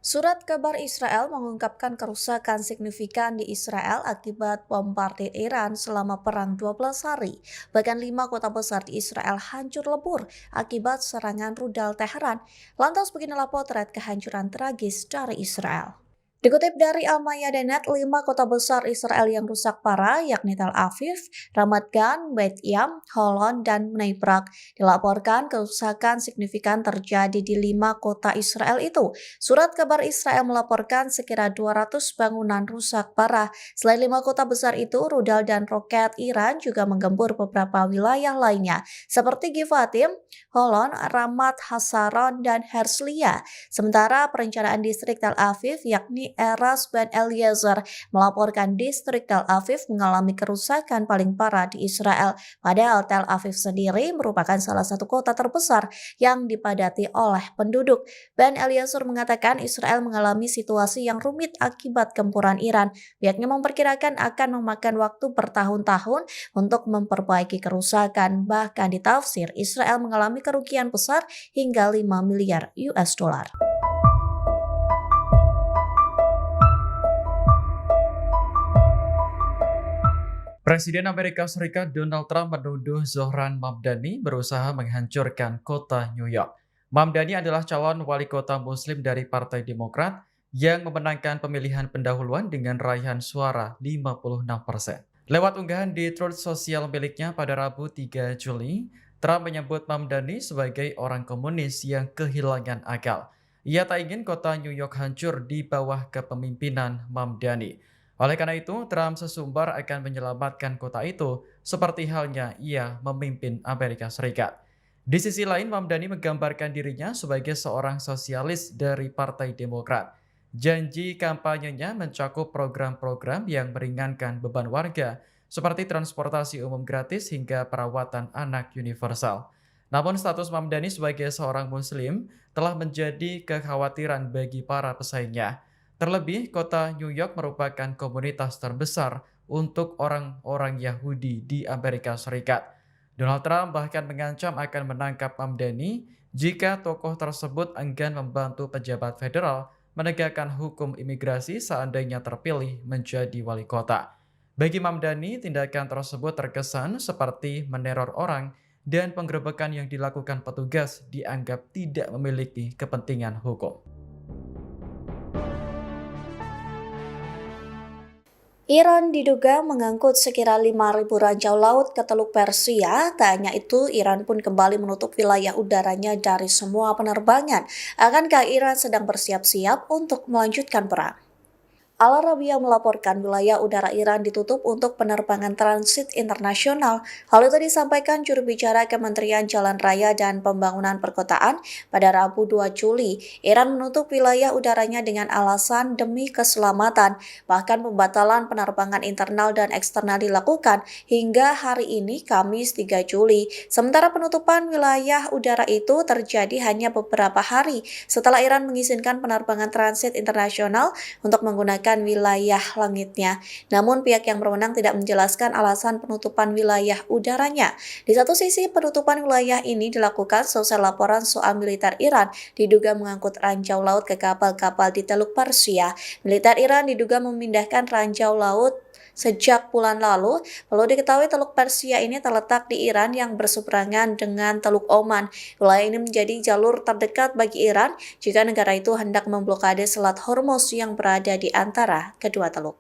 Surat kabar Israel mengungkapkan kerusakan signifikan di Israel akibat bombardir Iran selama perang 12 hari. Bahkan 5 kota besar di Israel hancur lebur akibat serangan rudal Teheran. Lantas beginilah potret kehancuran tragis dari Israel. Dikutip dari Al-Mayadeh.net, 5 kota besar Israel yang rusak parah yakni Tel Aviv, Ramat Gan, Beit Yam, Holon, dan Bnei Brak. Dilaporkan kerusakan signifikan terjadi di 5 kota Israel itu. Surat kabar Israel melaporkan sekira 200 bangunan rusak parah. Selain 5 kota besar itu, rudal dan roket Iran juga menggempur beberapa wilayah lainnya, seperti Givatim, Holon, Ramat Hasaron, dan Herzliya. Sementara perencanaan distrik Tel Aviv yakni Eras Ben Eliezer melaporkan distrik Tel Aviv mengalami kerusakan paling parah di Israel. Padahal Tel Aviv sendiri merupakan salah satu kota terbesar yang dipadati oleh penduduk. Ben Eliezer mengatakan Israel mengalami situasi yang rumit akibat gempuran Iran. Pihaknya memperkirakan akan memakan waktu bertahun-tahun untuk memperbaiki kerusakan. Bahkan ditafsir Israel mengalami kerugian besar hingga 5 miliar US dollar. Presiden Amerika Serikat Donald Trump menuduh Zohran Mamdani berusaha menghancurkan kota New York. Mamdani adalah calon wali kota Muslim dari Partai Demokrat yang memenangkan pemilihan pendahuluan dengan raihan suara 56%. Lewat unggahan di Truth Social miliknya pada Rabu 3 Juli, Trump menyebut Mamdani sebagai orang komunis yang kehilangan akal. Ia tak ingin kota New York hancur di bawah kepemimpinan Mamdani. Oleh karena itu, Trump sesumbar akan menyelamatkan kota itu seperti halnya ia memimpin Amerika Serikat. Di sisi lain, Mamdani menggambarkan dirinya sebagai seorang sosialis dari Partai Demokrat. Janji kampanyenya mencakup program-program yang meringankan beban warga, seperti transportasi umum gratis hingga perawatan anak universal. Namun status Mamdani sebagai seorang Muslim telah menjadi kekhawatiran bagi para pesaingnya. Terlebih, kota New York merupakan komunitas terbesar untuk orang-orang Yahudi di Amerika Serikat. Donald Trump bahkan mengancam akan menangkap Mamdani jika tokoh tersebut enggan membantu pejabat federal menegakkan hukum imigrasi seandainya terpilih menjadi wali kota. Bagi Mamdani, tindakan tersebut terkesan seperti meneror orang dan penggerebekan yang dilakukan petugas dianggap tidak memiliki kepentingan hukum. Iran diduga mengangkut sekira 5.000 ranjau laut ke Teluk Persia. Tak hanya itu, Iran pun kembali menutup wilayah udaranya dari semua penerbangan. Akankah Iran sedang bersiap-siap untuk melanjutkan perang? Al Arabiya melaporkan wilayah udara Iran ditutup untuk penerbangan transit internasional. Hal itu disampaikan juru bicara Kementerian Jalan Raya dan Pembangunan Perkotaan pada Rabu 2 Juli. Iran menutup wilayah udaranya dengan alasan demi keselamatan. Bahkan pembatalan penerbangan internal dan eksternal dilakukan hingga hari ini Kamis 3 Juli. Sementara penutupan wilayah udara itu terjadi hanya beberapa hari setelah Iran mengizinkan penerbangan transit internasional untuk menggunakan wilayah langitnya. Namun pihak yang berwenang tidak menjelaskan alasan penutupan wilayah udaranya. Di satu sisi, penutupan wilayah ini dilakukan seusai laporan soal militer Iran diduga mengangkut ranjau laut ke kapal-kapal di Teluk Persia. Militer Iran diduga memindahkan ranjau laut sejak bulan lalu. Perlu diketahui Teluk Persia ini terletak di Iran yang berseberangan dengan Teluk Oman. Wilayah ini menjadi jalur terdekat bagi Iran jika negara itu hendak memblokade Selat Hormuz yang berada di antara kedua teluk.